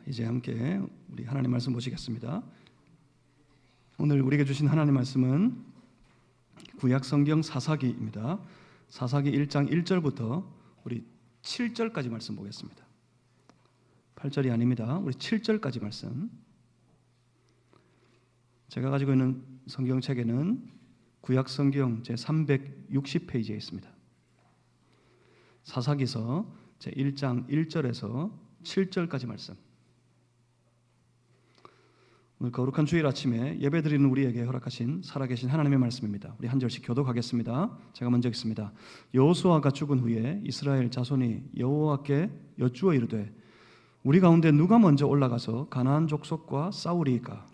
이제 함께 우리 하나님 말씀 보시겠습니다. 오늘 우리에게 주신 하나님 말씀은 구약 성경 사사기입니다. 사사기 1장 1절부터 우리 7절까지 말씀 보겠습니다. 8절이 아닙니다. 우리 7절까지 말씀. 제가 가지고 있는 성경책에는 구약 성경 제 360페이지에 있습니다. 사사기서 제 1장 1절에서 7절까지 말씀. 오늘 거룩한 주일 아침에 예배드리는 우리에게 허락하신 살아계신 하나님의 말씀입니다. 우리 한 절씩 교독하겠습니다. 제가 먼저 읽습니다. 여호수아가 죽은 후에 이스라엘 자손이 여호와께 여쭈어 이르되 우리 가운데 누가 먼저 올라가서 가나안 족속과 싸우리이까?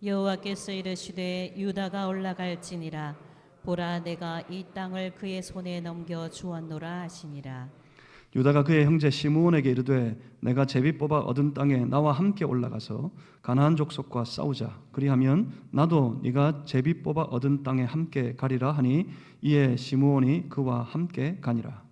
여호와께서 이르시되 유다가 올라갈지니라. 보라, 내가 이 땅을 그의 손에 넘겨 주었노라 하시니라. 유다가 그의 형제 시므온에게 이르되 내가 제비 뽑아 얻은 땅에 나와 함께 올라가서 가나안 족속과 싸우자. 그리하면 나도 네가 제비 뽑아 얻은 땅에 함께 가리라 하니 이에 시므온이 그와 함께 가니라.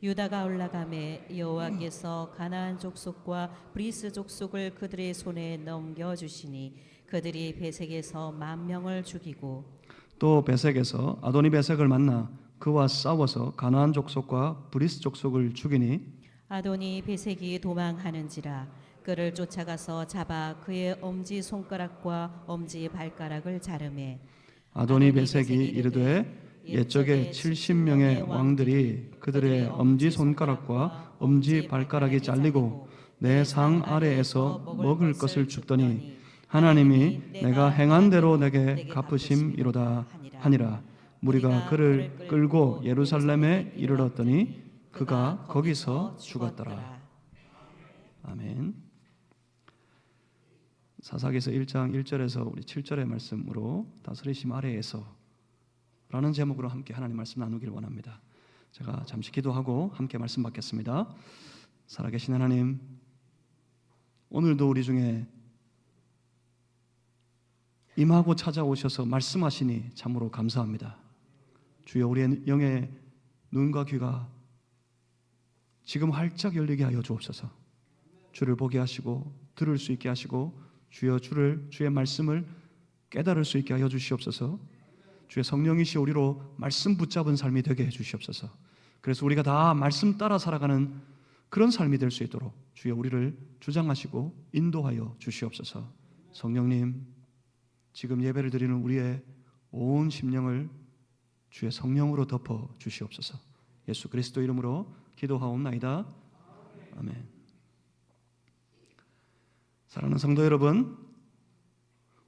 유다가 올라가매 여호와께서 가나안 족속과 브리스 족속을 그들의 손에 넘겨 주시니 그들이 베색에서 10,000명을 죽이고 또 베색에서 아도니 베색을 만나 그와 싸워서 가나안 족속과 브리스 족속을 죽이니 아도니 베색이 도망하는지라. 그를 쫓아가서 잡아 그의 엄지 손가락과 엄지 발가락을 자르매 아도니 베색이 이르되 옛적에 70명의 왕들이 그들의 엄지 손가락과 엄지 발가락이 잘리고 내 상 아래에서 먹을 것을 줍더니 하나님이 내가 행한 대로 내게 갚으심이로다 하니라. 무리가 그를 끌고 예루살렘에 이르렀더니 그가 거기서 죽었더라. 아멘. 사사기서 1장 1절에서 우리 7절의 말씀으로 다스리심 아래에서 라는 제목으로 함께 하나님 말씀 나누기를 원합니다. 제가 잠시 기도하고 함께 말씀 받겠습니다. 살아계신 하나님, 오늘도 우리 중에 임하고 찾아오셔서 말씀하시니 참으로 감사합니다. 주여, 우리의 영의 눈과 귀가 지금 활짝 열리게 하여 주옵소서. 주를 보게 하시고 들을 수 있게 하시고 주여 주의 말씀을 깨달을 수 있게 하여 주시옵소서. 주의 성령이시 우리로 말씀 붙잡은 삶이 되게 해 주시옵소서. 그래서 우리가 다 말씀 따라 살아가는 그런 삶이 될 수 있도록 주여 우리를 주장하시고 인도하여 주시옵소서. 성령님, 지금 예배를 드리는 우리의 온 심령을 주의 성령으로 덮어 주시옵소서. 예수 그리스도 이름으로 기도하옵나이다. 아멘. 사랑하는 성도 여러분,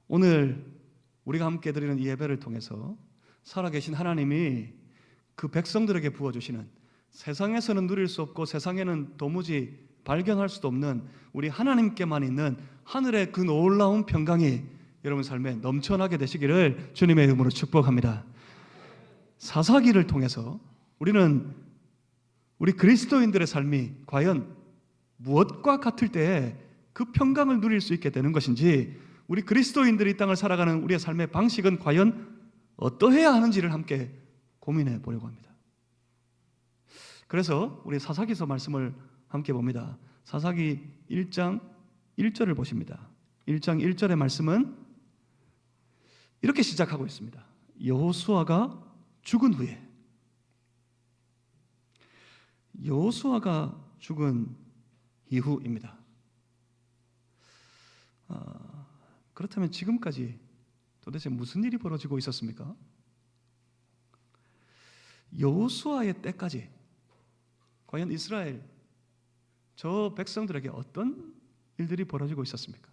오늘 우리가 함께 드리는 이 예배를 통해서 살아계신 하나님이 그 백성들에게 부어주시는 세상에서는 누릴 수 없고 세상에는 도무지 발견할 수도 없는 우리 하나님께만 있는 하늘의 그 놀라운 평강이 여러분 삶에 넘쳐나게 되시기를 주님의 이름으로 축복합니다. 사사기를 통해서 우리는 우리 그리스도인들의 삶이 과연 무엇과 같을 때에 그 평강을 누릴 수 있게 되는 것인지, 우리 그리스도인들이 이 땅을 살아가는 우리의 삶의 방식은 과연 어떠해야 하는지를 함께 고민해 보려고 합니다. 그래서 우리 사사기서 말씀을 함께 봅니다. 사사기 1장 1절을 보십니다. 1장 1절의 말씀은 이렇게 시작하고 있습니다. 여호수아가 죽은 후에. 여호수아가 죽은 이후입니다. 그렇다면 지금까지 도대체 무슨 일이 벌어지고 있었습니까? 여호수아의 때까지 과연 이스라엘 저 백성들에게 어떤 일들이 벌어지고 있었습니까?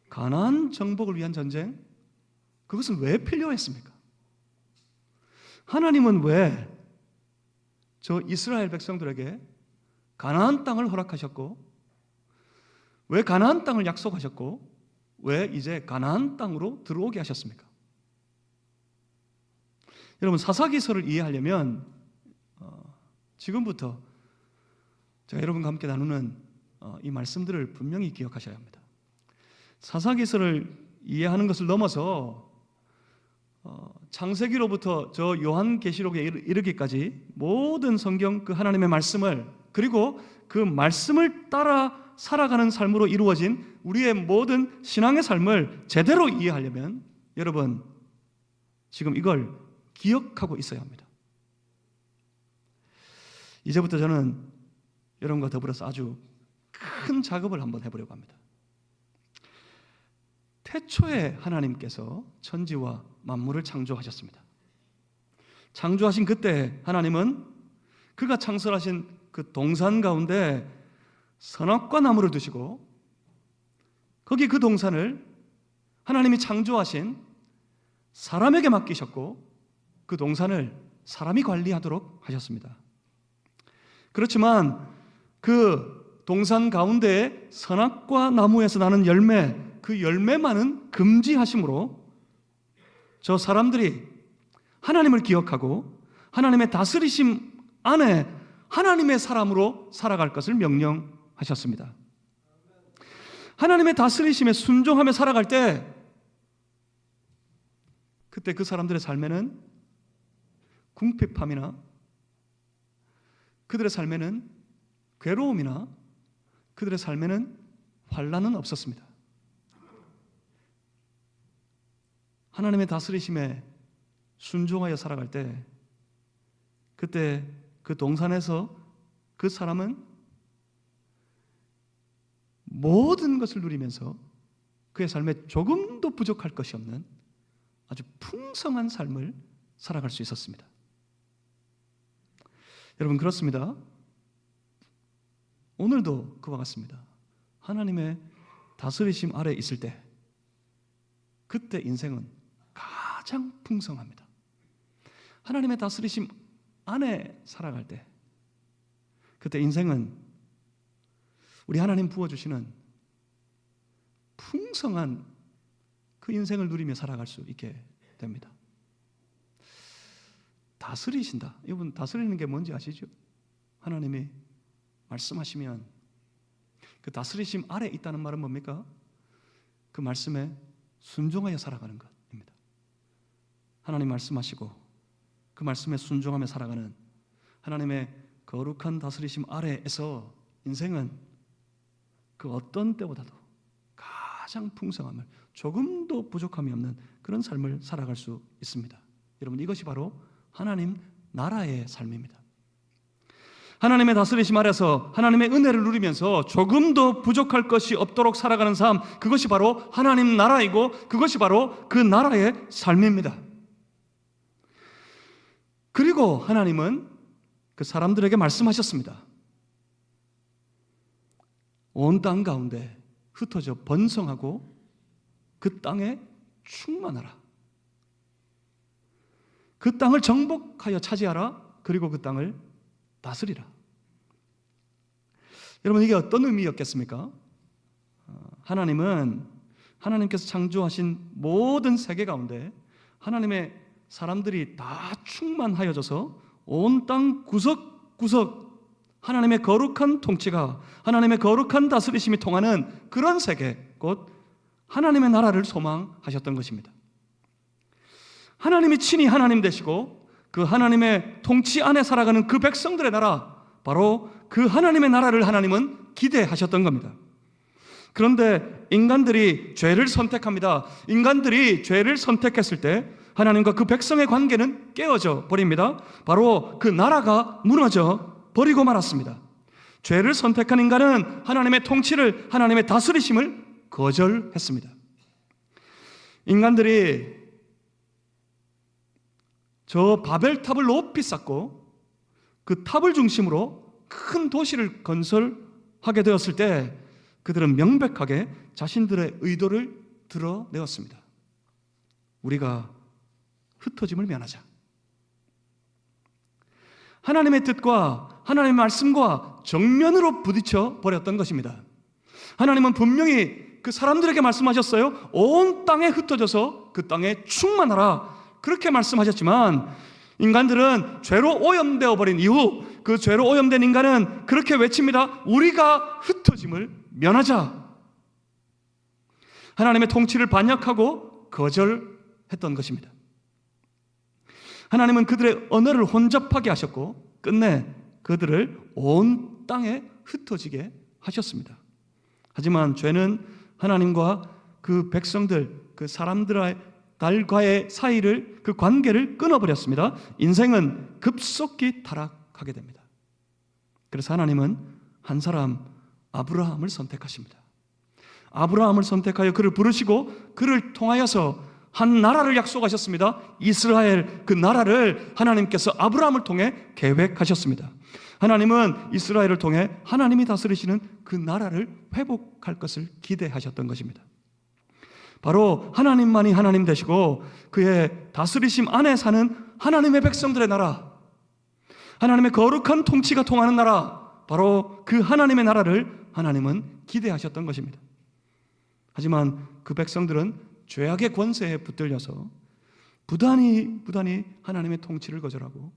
가나안 정복을 위한 전쟁, 그것은 왜 필요했습니까? 하나님은 왜 저 이스라엘 백성들에게 가나안 땅을 허락하셨고, 왜 가나안 땅을 약속하셨고, 왜 이제 가나안 땅으로 들어오게 하셨습니까? 여러분, 사사기서를 이해하려면 지금부터 제가 여러분과 함께 나누는 이 말씀들을 분명히 기억하셔야 합니다. 사사기서를 이해하는 것을 넘어서 창세기로부터 저 요한계시록에 이르기까지 모든 성경 그 하나님의 말씀을, 그리고 그 말씀을 따라 살아가는 삶으로 이루어진 우리의 모든 신앙의 삶을 제대로 이해하려면 여러분 지금 이걸 기억하고 있어야 합니다. 이제부터 저는 여러분과 더불어서 아주 큰 작업을 한번 해보려고 합니다. 태초에 하나님께서 천지와 만물을 창조하셨습니다. 창조하신 그때 하나님은 그가 창설하신 그 동산 가운데 선악과 나무를 두시고 거기 그 동산을 하나님이 창조하신 사람에게 맡기셨고 그 동산을 사람이 관리하도록 하셨습니다. 그렇지만 그 동산 가운데 선악과 나무에서 나는 열매, 그 열매만은 금지하심으로 저 사람들이 하나님을 기억하고 하나님의 다스리심 안에 하나님의 사람으로 살아갈 것을 명령하셨습니다. 하나님의 다스리심에 순종하며 살아갈 때 그때 그 사람들의 삶에는 궁핍함이나 그들의 삶에는 괴로움이나 그들의 삶에는 환난은 없었습니다. 하나님의 다스리심에 순종하여 살아갈 때 그때 그 동산에서 그 사람은 모든 것을 누리면서 그의 삶에 조금도 부족할 것이 없는 아주 풍성한 삶을 살아갈 수 있었습니다. 여러분 그렇습니다. 오늘도 그와 같습니다. 하나님의 다스리심 아래 있을 때 그때 인생은 가장 풍성합니다. 하나님의 다스리심 안에 살아갈 때 그때 인생은 우리 하나님 부어주시는 풍성한 그 인생을 누리며 살아갈 수 있게 됩니다. 다스리신다. 여러분 다스리는 게 뭔지 아시죠? 하나님이 말씀하시면 그 다스리심 아래 있다는 말은 뭡니까? 그 말씀에 순종하여 살아가는 것입니다. 하나님 말씀하시고 그 말씀에 순종하며 살아가는 하나님의 거룩한 다스리심 아래에서 인생은 그 어떤 때보다도 가장 풍성함을 조금도 부족함이 없는 그런 삶을 살아갈 수 있습니다. 여러분 이것이 바로 하나님 나라의 삶입니다. 하나님의 다스리심 아래서 하나님의 은혜를 누리면서 조금도 부족할 것이 없도록 살아가는 삶, 그것이 바로 하나님 나라이고 그것이 바로 그 나라의 삶입니다. 그리고 하나님은 그 사람들에게 말씀하셨습니다. 온 땅 가운데 흩어져 번성하고 그 땅에 충만하라. 그 땅을 정복하여 차지하라. 그리고 그 땅을 다스리라. 여러분 이게 어떤 의미였겠습니까? 하나님께서 창조하신 모든 세계 가운데 하나님의 사람들이 다 충만하여져서 온 땅 구석구석 하나님의 거룩한 통치가 하나님의 거룩한 다스리심이 통하는 그런 세계, 곧 하나님의 나라를 소망하셨던 것입니다. 하나님이 친히 하나님 되시고 그 하나님의 통치 안에 살아가는 그 백성들의 나라, 바로 그 하나님의 나라를 하나님은 기대하셨던 겁니다. 그런데 인간들이 죄를 선택합니다. 인간들이 죄를 선택했을 때 하나님과 그 백성의 관계는 깨어져 버립니다. 바로 그 나라가 무너져 버리고 말았습니다. 죄를 선택한 인간은 하나님의 통치를, 하나님의 다스리심을 거절했습니다. 인간들이 저 바벨탑을 높이 쌓고 그 탑을 중심으로 큰 도시를 건설하게 되었을 때 그들은 명백하게 자신들의 의도를 드러내었습니다. 우리가 흩어짐을 면하자. 하나님의 뜻과 하나님의 말씀과 정면으로 부딪혀 버렸던 것입니다. 하나님은 분명히 그 사람들에게 말씀하셨어요. 온 땅에 흩어져서 그 땅에 충만하라. 그렇게 말씀하셨지만 인간들은 죄로 오염되어 버린 이후 그 죄로 오염된 인간은 그렇게 외칩니다. 우리가 흩어짐을 면하자. 하나님의 통치를 반역하고 거절했던 것입니다. 하나님은 그들의 언어를 혼잡하게 하셨고 끝내 그들을 온 땅에 흩어지게 하셨습니다. 하지만 죄는 하나님과 그 백성들, 그 사람들과의 사이를, 그 관계를 끊어버렸습니다. 인생은 급속히 타락하게 됩니다. 그래서 하나님은 한 사람 아브라함을 선택하십니다. 아브라함을 선택하여 그를 부르시고 그를 통하여서 한 나라를 약속하셨습니다. 이스라엘, 그 나라를 하나님께서 아브라함을 통해 계획하셨습니다. 하나님은 이스라엘을 통해 하나님이 다스리시는 그 나라를 회복할 것을 기대하셨던 것입니다. 바로 하나님만이 하나님 되시고 그의 다스리심 안에 사는 하나님의 백성들의 나라, 하나님의 거룩한 통치가 통하는 나라, 바로 그 하나님의 나라를 하나님은 기대하셨던 것입니다. 하지만 그 백성들은 죄악의 권세에 붙들려서 부단히 하나님의 통치를 거절하고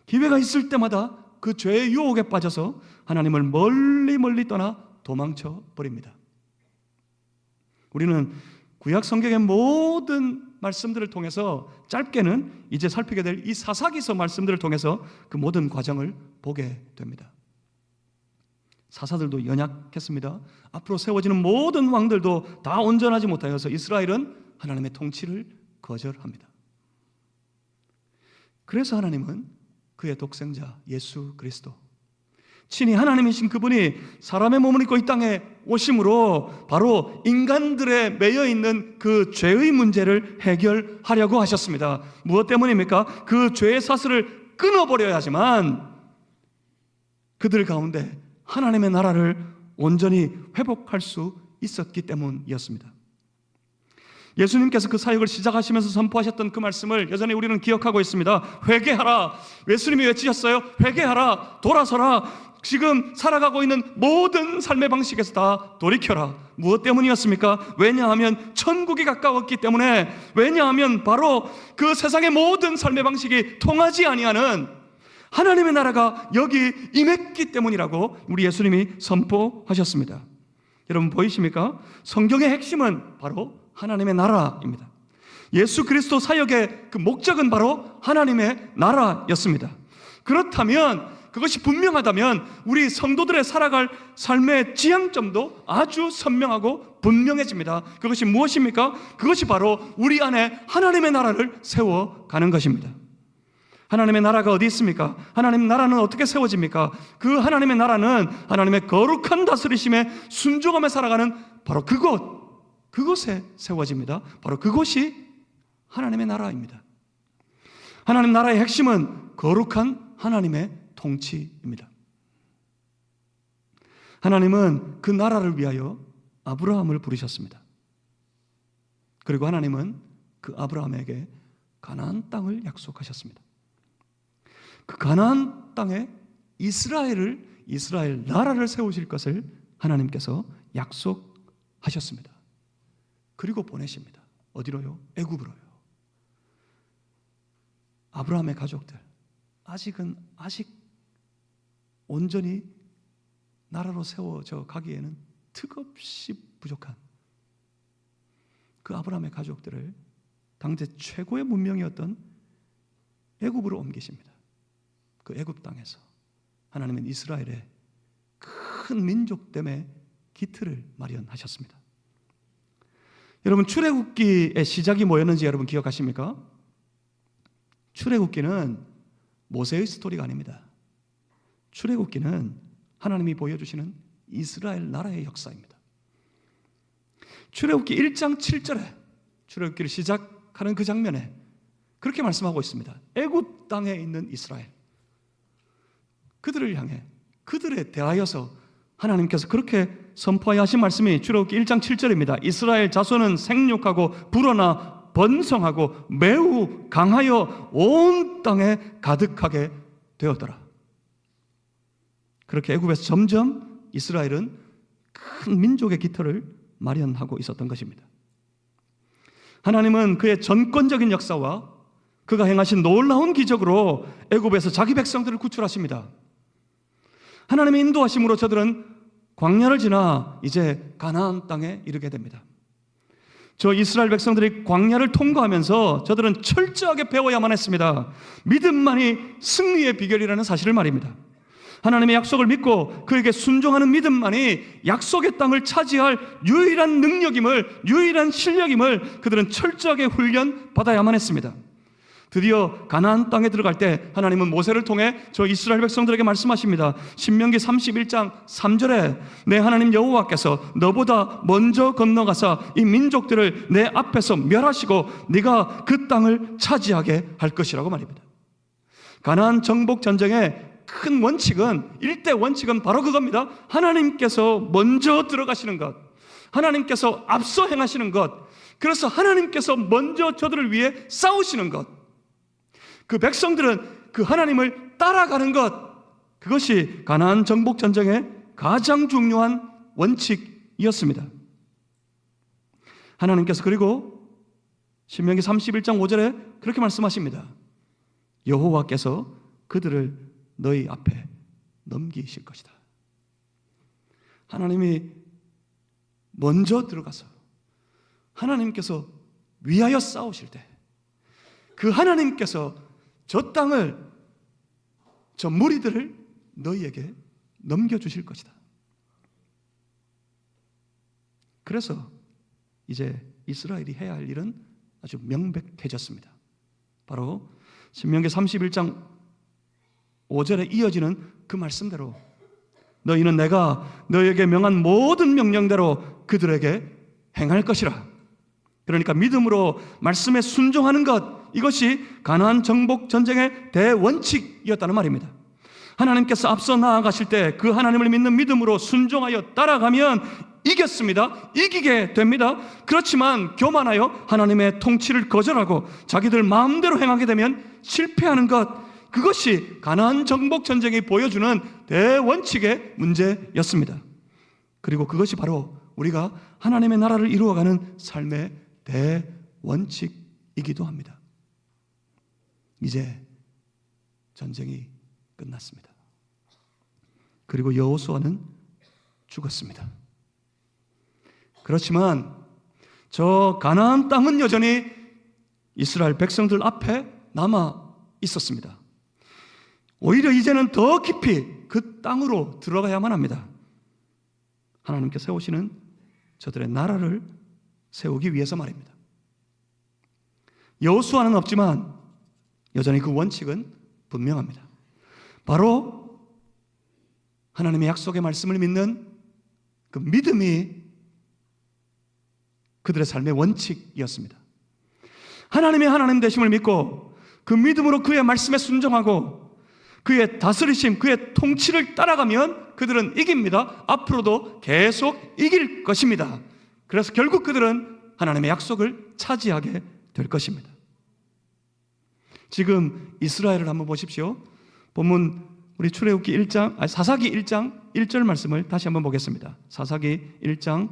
기회가 있을 때마다 그 죄의 유혹에 빠져서 하나님을 멀리 떠나 도망쳐 버립니다. 우리는 구약 성경의 모든 말씀들을 통해서 짧게는 이제 살피게 될 이 사사기서 말씀들을 통해서 그 모든 과정을 보게 됩니다. 사사들도 연약했습니다. 앞으로 세워지는 모든 왕들도 다 온전하지 못하여서 이스라엘은 하나님의 통치를 거절합니다. 그래서 하나님은 그의 독생자 예수 그리스도, 친히 하나님이신 그분이 사람의 몸을 입고 이 땅에 오심으로 바로 인간들의 매여있는 그 죄의 문제를 해결하려고 하셨습니다. 무엇 때문입니까? 그 죄의 사슬을 끊어버려야지만 그들 가운데 하나님의 나라를 온전히 회복할 수 있었기 때문이었습니다. 예수님께서 그 사역을 시작하시면서 선포하셨던 그 말씀을 여전히 우리는 기억하고 있습니다. 회개하라. 예수님이 외치셨어요. 회개하라. 돌아서라. 지금 살아가고 있는 모든 삶의 방식에서 다 돌이켜라. 무엇 때문이었습니까? 왜냐하면 천국이 가까웠기 때문에, 왜냐하면 바로 그 세상의 모든 삶의 방식이 통하지 아니하는 하나님의 나라가 여기 임했기 때문이라고 우리 예수님이 선포하셨습니다. 여러분 보이십니까? 성경의 핵심은 바로 하나님의 나라입니다. 예수 그리스도 사역의 그 목적은 바로 하나님의 나라였습니다. 그렇다면, 그것이 분명하다면 우리 성도들의 살아갈 삶의 지향점도 아주 선명하고 분명해집니다. 그것이 무엇입니까? 그것이 바로 우리 안에 하나님의 나라를 세워가는 것입니다. 하나님의 나라가 어디 있습니까? 하나님의 나라는 어떻게 세워집니까? 그 하나님의 나라는 하나님의 거룩한 다스리심에 순종하며 살아가는 바로 그곳에 세워집니다. 바로 그곳이 하나님의 나라입니다. 하나님 나라의 핵심은 거룩한 하나님의 통치입니다. 하나님은 그 나라를 위하여 아브라함을 부르셨습니다. 그리고 하나님은 그 아브라함에게 가나안 땅을 약속하셨습니다. 그 가나안 땅에 이스라엘 나라를 세우실 것을 하나님께서 약속하셨습니다. 그리고 보내십니다. 어디로요? 애굽으로요. 아브라함의 가족들, 아직 온전히 나라로 세워져 가기에는 턱없이 부족한 그 아브라함의 가족들을 당대 최고의 문명이었던 애굽으로 옮기십니다. 그 애굽 땅에서 하나님은 이스라엘의 큰 민족됨의 기틀을 마련하셨습니다. 여러분, 출애굽기의 시작이 뭐였는지 여러분 기억하십니까? 출애굽기는 모세의 스토리가 아닙니다. 출애굽기는 하나님이 보여주시는 이스라엘 나라의 역사입니다. 출애굽기 1장 7절에 출애굽기를 시작하는 그 장면에 그렇게 말씀하고 있습니다. 애굽 땅에 있는 이스라엘, 그들을 향해, 그들에 대하여서 하나님께서 그렇게 선포하여 하신 말씀이 출애굽기 1장 7절입니다. 이스라엘 자손은 생육하고 불어나 번성하고 매우 강하여 온 땅에 가득하게 되었더라. 그렇게 애굽에서 점점 이스라엘은 큰 민족의 기틀을 마련하고 있었던 것입니다. 하나님은 그의 전권적인 역사와 그가 행하신 놀라운 기적으로 애굽에서 자기 백성들을 구출하십니다. 하나님의 인도하심으로 저들은 광야를 지나 이제 가나안 땅에 이르게 됩니다. 저 이스라엘 백성들이 광야를 통과하면서 저들은 철저하게 배워야만 했습니다. 믿음만이 승리의 비결이라는 사실을 말입니다. 하나님의 약속을 믿고 그에게 순종하는 믿음만이 약속의 땅을 차지할 유일한 능력임을, 유일한 실력임을 그들은 철저하게 훈련받아야만 했습니다. 드디어 가나안 땅에 들어갈 때 하나님은 모세를 통해 저 이스라엘 백성들에게 말씀하십니다. 신명기 31장 3절에 내 하나님 여호와께서 너보다 먼저 건너가사 이 민족들을 내 앞에서 멸하시고 네가 그 땅을 차지하게 할 것이라고 말입니다. 가나안 정복 전쟁의 큰 원칙은, 일대 원칙은 바로 그겁니다. 하나님께서 먼저 들어가시는 것, 하나님께서 앞서 행하시는 것, 그래서 하나님께서 먼저 저들을 위해 싸우시는 것, 그 백성들은 그 하나님을 따라가는 것, 그것이 가나안 정복 전쟁의 가장 중요한 원칙이었습니다. 하나님께서 그리고 신명기 31장 5절에 그렇게 말씀하십니다. 여호와께서 그들을 너희 앞에 넘기실 것이다. 하나님이 먼저 들어가서 하나님께서 위하여 싸우실 때 그 하나님께서 저 땅을, 저 무리들을 너희에게 넘겨주실 것이다. 그래서 이제 이스라엘이 해야 할 일은 아주 명백해졌습니다. 바로 신명기 31장 5절에 이어지는 그 말씀대로 너희는 내가 너희에게 명한 모든 명령대로 그들에게 행할 것이라. 그러니까 믿음으로 말씀에 순종하는 것, 이것이 가나안 정복 전쟁의 대원칙이었다는 말입니다. 하나님께서 앞서 나아가실 때 그 하나님을 믿는 믿음으로 순종하여 따라가면 이겼습니다. 이기게 됩니다. 그렇지만 교만하여 하나님의 통치를 거절하고 자기들 마음대로 행하게 되면 실패하는 것, 그것이 가나안 정복 전쟁이 보여주는 대원칙의 문제였습니다. 그리고 그것이 바로 우리가 하나님의 나라를 이루어가는 삶의 대원칙이기도 합니다. 이제 전쟁이 끝났습니다. 그리고 여호수아는 죽었습니다. 그렇지만 저 가나안 땅은 여전히 이스라엘 백성들 앞에 남아 있었습니다. 오히려 이제는 더 깊이 그 땅으로 들어가야만 합니다. 하나님께 세우시는 저들의 나라를 세우기 위해서 말입니다. 여호수아는 없지만 여전히 그 원칙은 분명합니다. 바로 하나님의 약속의 말씀을 믿는 그 믿음이 그들의 삶의 원칙이었습니다. 하나님의 하나님 되심을 믿고 그 믿음으로 그의 말씀에 순종하고 그의 다스리심, 그의 통치를 따라가면 그들은 이깁니다. 앞으로도 계속 이길 것입니다. 그래서 결국 그들은 하나님의 약속을 차지하게 될 것입니다. 지금 이스라엘을 한번 보십시오. 본문 우리 출애굽기 1장, 사사기 1장 1절 말씀을 다시 한번 보겠습니다. 사사기 1장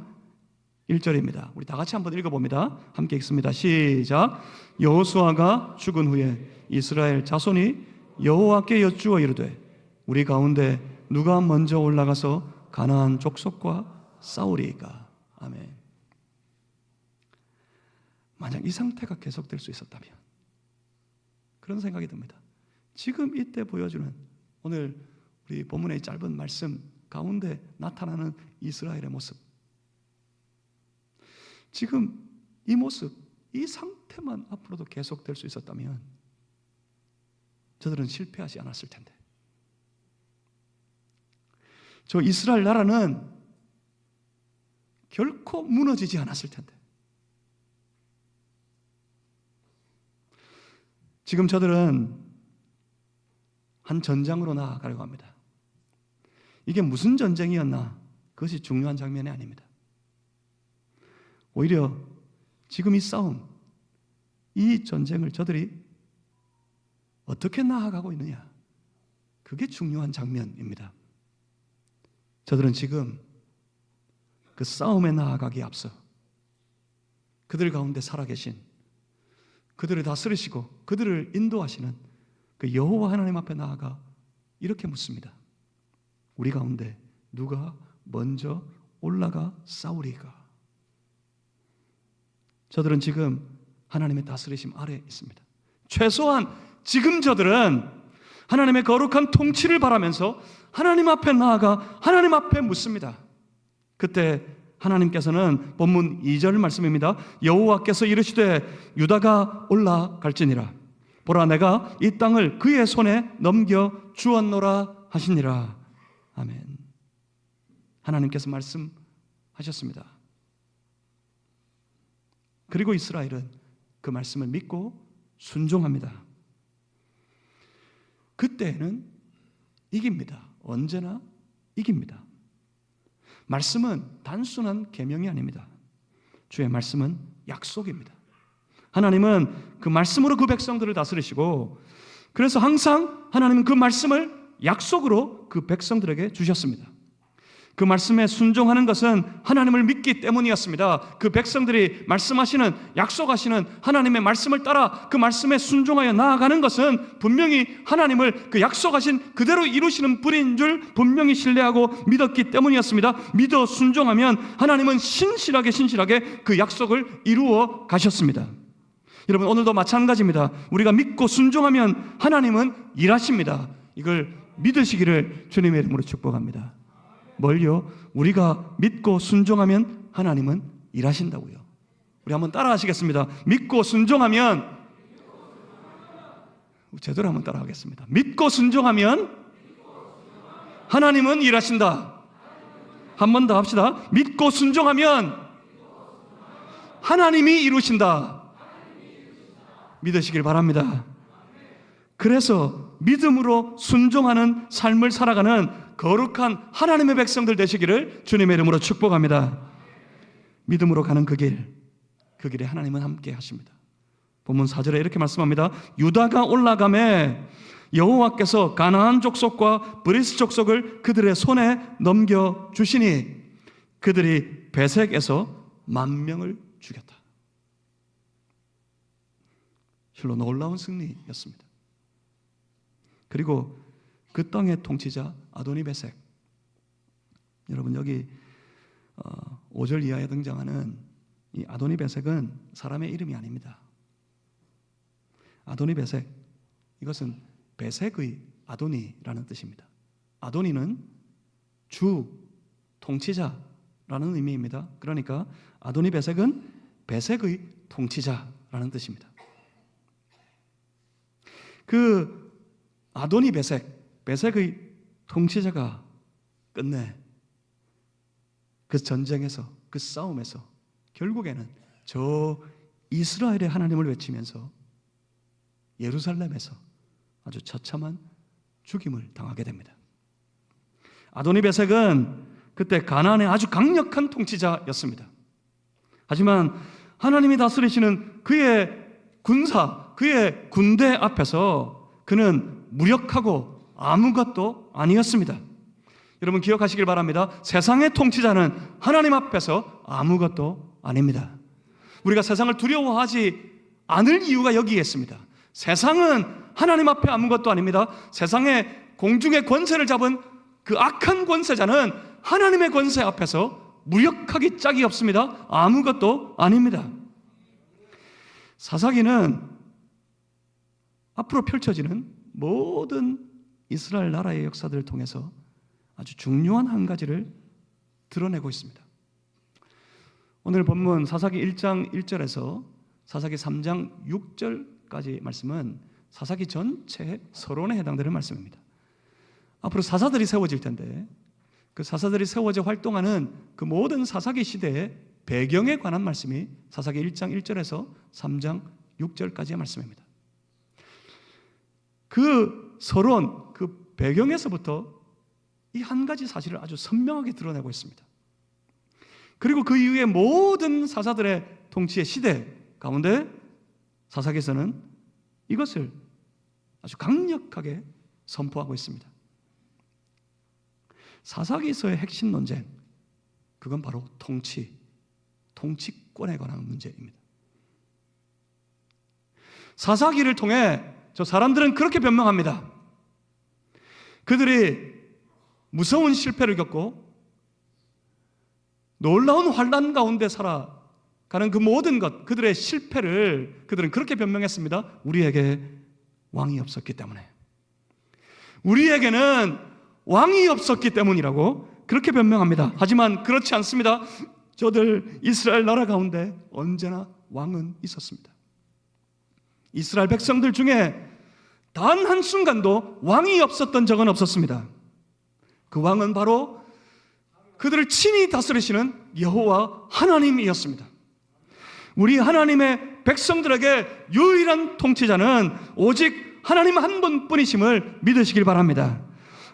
1절입니다. 우리 다 같이 한번 읽어봅니다. 함께 읽습니다. 시작. 여호수아가 죽은 후에 이스라엘 자손이 여호와께 여쭈어 이르되 우리 가운데 누가 먼저 올라가서 가나안 족속과 싸우리이까. 아멘. 만약 이 상태가 계속될 수 있었다면, 그런 생각이 듭니다. 지금 이때 보여주는 오늘 우리 본문의 짧은 말씀 가운데 나타나는 이스라엘의 모습, 지금 이 모습, 이 상태만 앞으로도 계속될 수 있었다면 저들은 실패하지 않았을 텐데, 저 이스라엘 나라는 결코 무너지지 않았을 텐데, 지금 저들은 한 전장으로 나아가려고 합니다. 이게 무슨 전쟁이었나? 그것이 중요한 장면이 아닙니다. 오히려 지금 이 싸움, 이 전쟁을 저들이 어떻게 나아가고 있느냐, 그게 중요한 장면입니다. 저들은 지금 그 싸움에 나아가기에 앞서 그들 가운데 살아계신, 그들을 다스리시고 그들을 인도하시는 그 여호와 하나님 앞에 나아가 이렇게 묻습니다. 우리 가운데 누가 먼저 올라가 싸우리까? 저들은 지금 하나님의 다스리심 아래에 있습니다. 최소한 지금 저들은 하나님의 거룩한 통치를 바라면서 하나님 앞에 나아가 하나님 앞에 묻습니다. 그때 하나님께서는 본문 2절 말씀입니다. 여호와께서 이르시되 유다가 올라갈지니라. 보라 내가 이 땅을 그의 손에 넘겨 주었노라 하시니라. 아멘. 하나님께서 말씀하셨습니다. 그리고 이스라엘은 그 말씀을 믿고 순종합니다. 그때는 이깁니다. 언제나 이깁니다. 말씀은 단순한 계명이 아닙니다. 주의 말씀은 약속입니다. 하나님은 그 말씀으로 그 백성들을 다스리시고, 그래서 항상 하나님은 그 말씀을 약속으로 그 백성들에게 주셨습니다. 그 말씀에 순종하는 것은 하나님을 믿기 때문이었습니다. 그 백성들이 말씀하시는, 약속하시는 하나님의 말씀을 따라 그 말씀에 순종하여 나아가는 것은 분명히 하나님을 그 약속하신 그대로 이루시는 분인 줄 분명히 신뢰하고 믿었기 때문이었습니다. 믿어 순종하면 하나님은 신실하게 그 약속을 이루어 가셨습니다. 여러분, 오늘도 마찬가지입니다. 우리가 믿고 순종하면 하나님은 일하십니다. 이걸 믿으시기를 주님의 이름으로 축복합니다. 뭘요? 우리가 믿고 순종하면 하나님은 일하신다고요. 우리 한번 따라 하시겠습니다. 믿고 순종하면, 제대로 한번 따라 하겠습니다. 믿고 순종하면 하나님은 일하신다. 한 번 더 합시다. 믿고 순종하면 하나님이 이루신다. 믿으시길 바랍니다. 그래서 믿음으로 순종하는 삶을 살아가는 거룩한 하나님의 백성들 되시기를 주님의 이름으로 축복합니다. 믿음으로 가는 그 길에 하나님은 함께 하십니다. 본문 4절에 이렇게 말씀합니다. 유다가 올라가매 여호와께서 가나안 족속과 브리스 족속을 그들의 손에 넘겨주시니 그들이 베색에서 10,000명을 죽였다. 실로 놀라운 승리였습니다. 그리고 그 땅의 통치자 아도니베색, 여러분 여기 5절 이하에 등장하는 이 아도니베색은 사람의 이름이 아닙니다. 아도니베색, 이것은 베색의 아도니라는 뜻입니다. 아도니는 주, 통치자라는 의미입니다. 그러니까 아도니베색은 베색의 통치자라는 뜻입니다. 그 베색의 통치자가 끝내 그 전쟁에서, 그 싸움에서 결국에는 저 이스라엘의 하나님을 외치면서 예루살렘에서 아주 처참한 죽임을 당하게 됩니다. 아도니베색은 그때 가나안의 아주 강력한 통치자였습니다. 하지만 하나님이 다스리시는 그의 그의 군대 앞에서 그는 무력하고 아무것도 아니었습니다. 여러분 기억하시길 바랍니다. 세상의 통치자는 하나님 앞에서 아무것도 아닙니다. 우리가 세상을 두려워하지 않을 이유가 여기에 있습니다. 세상은 하나님 앞에 아무것도 아닙니다. 세상의 공중의 권세를 잡은 그 악한 권세자는 하나님의 권세 앞에서 무력하기 짝이 없습니다. 아무것도 아닙니다. 사사기는 앞으로 펼쳐지는 모든 이스라엘 나라의 역사들을 통해서 아주 중요한 한 가지를 드러내고 있습니다. 오늘 본문 사사기 1장 1절에서 사사기 3장 6절까지 말씀은 사사기 전체의 서론에 해당되는 말씀입니다. 앞으로 사사들이 세워질 텐데 그 사사들이 세워져 활동하는 그 모든 사사기 시대의 배경에 관한 말씀이 사사기 1장 1절에서 3장 6절까지의 말씀입니다. 그 서론, 그 배경에서부터 이 한 가지 사실을 아주 선명하게 드러내고 있습니다. 그리고 그 이후에 모든 사사들의 통치의 시대 가운데 사사기에서는 이것을 아주 강력하게 선포하고 있습니다. 사사기에서의 핵심 논쟁, 그건 바로 통치권에 관한 문제입니다. 사사기를 통해 저 사람들은 그렇게 변명합니다. 그들이 무서운 실패를 겪고 놀라운 환난 가운데 살아가는 그 모든 것, 그들의 실패를 그들은 그렇게 변명했습니다. 우리에게 왕이 없었기 때문에. 우리에게는 왕이 없었기 때문이라고 그렇게 변명합니다. 하지만 그렇지 않습니다. 저들 이스라엘 나라 가운데 언제나 왕은 있었습니다. 이스라엘 백성들 중에 단 한순간도 왕이 없었던 적은 없었습니다. 그 왕은 바로 그들을 친히 다스리시는 여호와 하나님이었습니다. 우리 하나님의 백성들에게 유일한 통치자는 오직 하나님 한 분뿐이심을 믿으시길 바랍니다.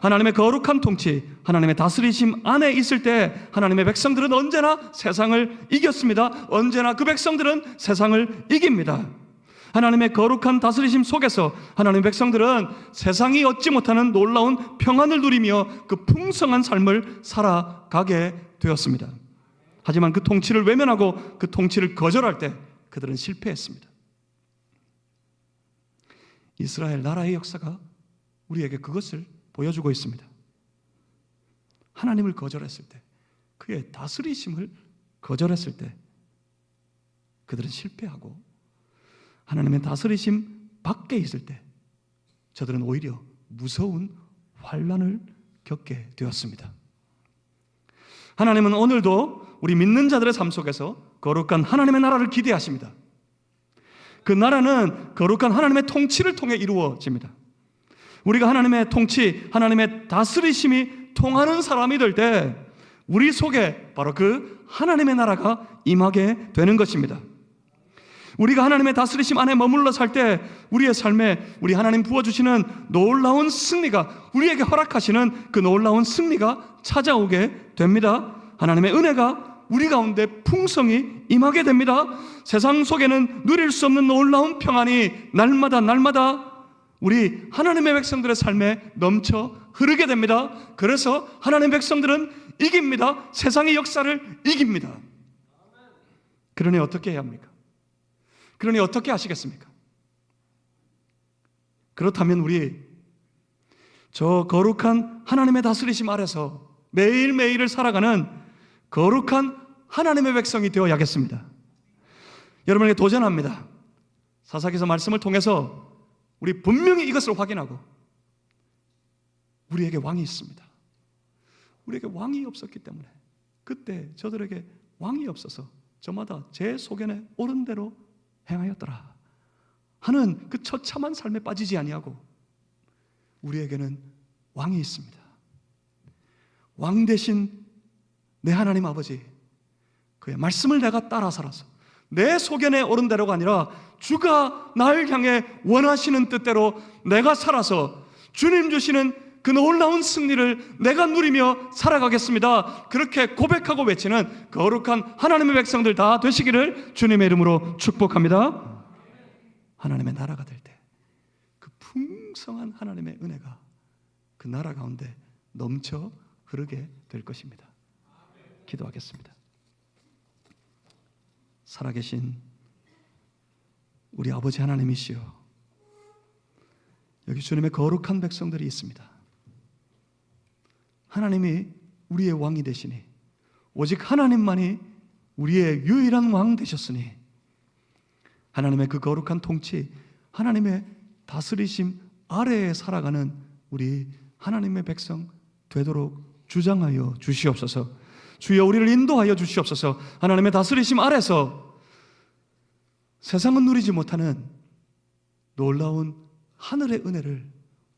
하나님의 거룩한 통치, 하나님의 다스리심 안에 있을 때 하나님의 백성들은 언제나 세상을 이겼습니다. 언제나 그 백성들은 세상을 이깁니다. 하나님의 거룩한 다스리심 속에서 하나님의 백성들은 세상이 얻지 못하는 놀라운 평안을 누리며 그 풍성한 삶을 살아가게 되었습니다. 하지만 그 통치를 외면하고 그 통치를 거절할 때 그들은 실패했습니다. 이스라엘 나라의 역사가 우리에게 그것을 보여주고 있습니다. 하나님을 거절했을 때, 그의 다스리심을 거절했을 때 그들은 실패하고, 하나님의 다스리심 밖에 있을 때 저들은 오히려 무서운 환난을 겪게 되었습니다. 하나님은 오늘도 우리 믿는 자들의 삶 속에서 거룩한 하나님의 나라를 기대하십니다. 그 나라는 거룩한 하나님의 통치를 통해 이루어집니다. 우리가 하나님의 통치, 하나님의 다스리심이 통하는 사람이 될 때 우리 속에 바로 그 하나님의 나라가 임하게 되는 것입니다. 우리가 하나님의 다스리심 안에 머물러 살 때 우리의 삶에 우리 하나님 부어주시는 놀라운 승리가, 우리에게 허락하시는 그 놀라운 승리가 찾아오게 됩니다. 하나님의 은혜가 우리 가운데 풍성히 임하게 됩니다. 세상 속에는 누릴 수 없는 놀라운 평안이 날마다 우리 하나님의 백성들의 삶에 넘쳐 흐르게 됩니다. 그래서 하나님의 백성들은 이깁니다. 세상의 역사를 이깁니다. 그러니 어떻게 해야 합니까? 그러니 어떻게 하시겠습니까? 그렇다면 우리 저 거룩한 하나님의 다스리심 아래서 매일매일을 살아가는 거룩한 하나님의 백성이 되어야겠습니다. 여러분에게 도전합니다. 사사기서 말씀을 통해서 우리 분명히 이것을 확인하고, 우리에게 왕이 있습니다. 우리에게 왕이 없었기 때문에, 그때 저들에게 왕이 없어서 저마다 제 소견에 옳은 대로 행하였더라 하는 그 처참한 삶에 빠지지 아니하고, 우리에게는 왕이 있습니다. 왕 대신 내 하나님 아버지, 그의 말씀을 내가 따라 살아서 내 소견에 옳은 대로가 아니라 주가 나를 향해 원하시는 뜻대로 내가 살아서 주님 주시는 그 놀라운 승리를 내가 누리며 살아가겠습니다. 그렇게 고백하고 외치는 거룩한 하나님의 백성들 다 되시기를 주님의 이름으로 축복합니다. 하나님의 나라가 될 때 그 풍성한 하나님의 은혜가 그 나라 가운데 넘쳐 흐르게 될 것입니다. 기도하겠습니다. 살아계신 우리 아버지 하나님이시여, 여기 주님의 거룩한 백성들이 있습니다. 하나님이 우리의 왕이 되시니, 오직 하나님만이 우리의 유일한 왕 되셨으니, 하나님의 그 거룩한 통치, 하나님의 다스리심 아래에 살아가는 우리 하나님의 백성 되도록 주장하여 주시옵소서. 주여, 우리를 인도하여 주시옵소서. 하나님의 다스리심 아래서 세상은 누리지 못하는 놀라운 하늘의 은혜를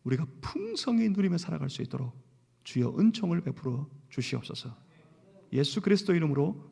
우리가 풍성히 누리며 살아갈 수 있도록 주여 은총을 베풀어 주시옵소서. 예수 그리스도 이름으로